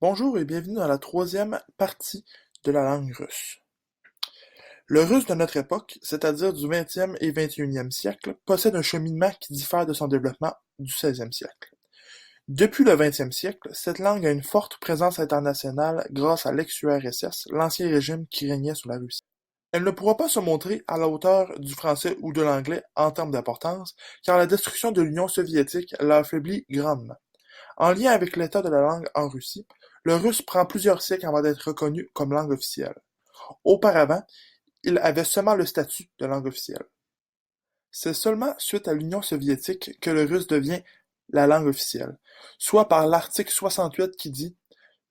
Bonjour et bienvenue dans la troisième partie de la langue russe. Le russe de notre époque, c'est-à-dire du 20e et 21e siècle, possède un cheminement qui diffère de son développement du 16e siècle. Depuis le 20e siècle, cette langue a une forte présence internationale grâce à l'ex-URSS, l'ancien régime qui régnait sous la Russie. Elle ne pourra pas se montrer à la hauteur du français ou de l'anglais en termes d'importance, car la destruction de l'Union soviétique l'a affaiblie grandement. En lien avec l'état de la langue en Russie, le russe prend plusieurs siècles avant d'être reconnu comme langue officielle. Auparavant, il avait seulement le statut de langue officielle. C'est seulement suite à l'Union soviétique que le russe devient la langue officielle, soit par l'article 68 qui dit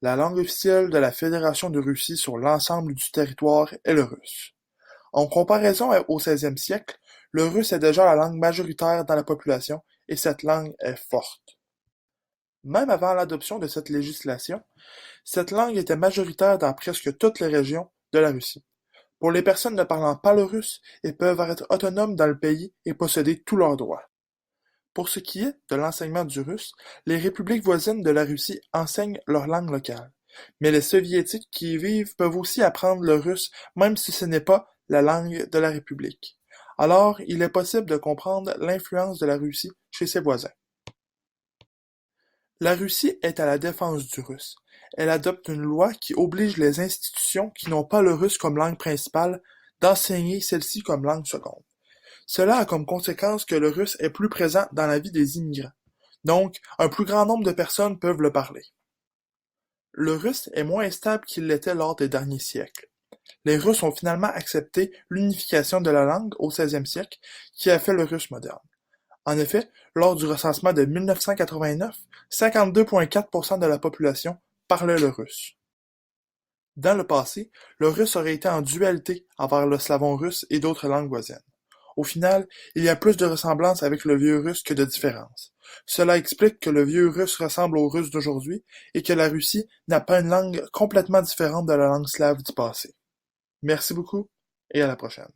la langue officielle de la Fédération de Russie sur l'ensemble du territoire est le russe. En comparaison au XVIe siècle, le russe est déjà la langue majoritaire dans la population et cette langue est forte. Même avant l'adoption de cette législation, cette langue était majoritaire dans presque toutes les régions de la Russie. Pour les personnes ne parlant pas le russe, elles peuvent être autonomes dans le pays et posséder tous leurs droits. Pour ce qui est de l'enseignement du russe, les républiques voisines de la Russie enseignent leur langue locale. Mais les soviétiques qui y vivent peuvent aussi apprendre le russe même si ce n'est pas la langue de la République. Alors, il est possible de comprendre l'influence de la Russie chez ses voisins. La Russie est à la défense du russe. Elle adopte une loi qui oblige les institutions qui n'ont pas le russe comme langue principale d'enseigner celle-ci comme langue seconde. Cela a comme conséquence que le russe est plus présent dans la vie des immigrants. Donc, un plus grand nombre de personnes peuvent le parler. Le russe est moins stable qu'il l'était lors des derniers siècles. Les Russes ont finalement accepté l'unification de la langue au XVIe siècle qui a fait le russe moderne. En effet, lors du recensement de 1989, 52,4% de la population parlait le russe. Dans le passé, le russe aurait été en dualité envers le slavon russe et d'autres langues voisines. Au final, il y a plus de ressemblances avec le vieux russe que de différences. Cela explique que le vieux russe ressemble au russe d'aujourd'hui et que la Russie n'a pas une langue complètement différente de la langue slave du passé. Merci beaucoup et à la prochaine.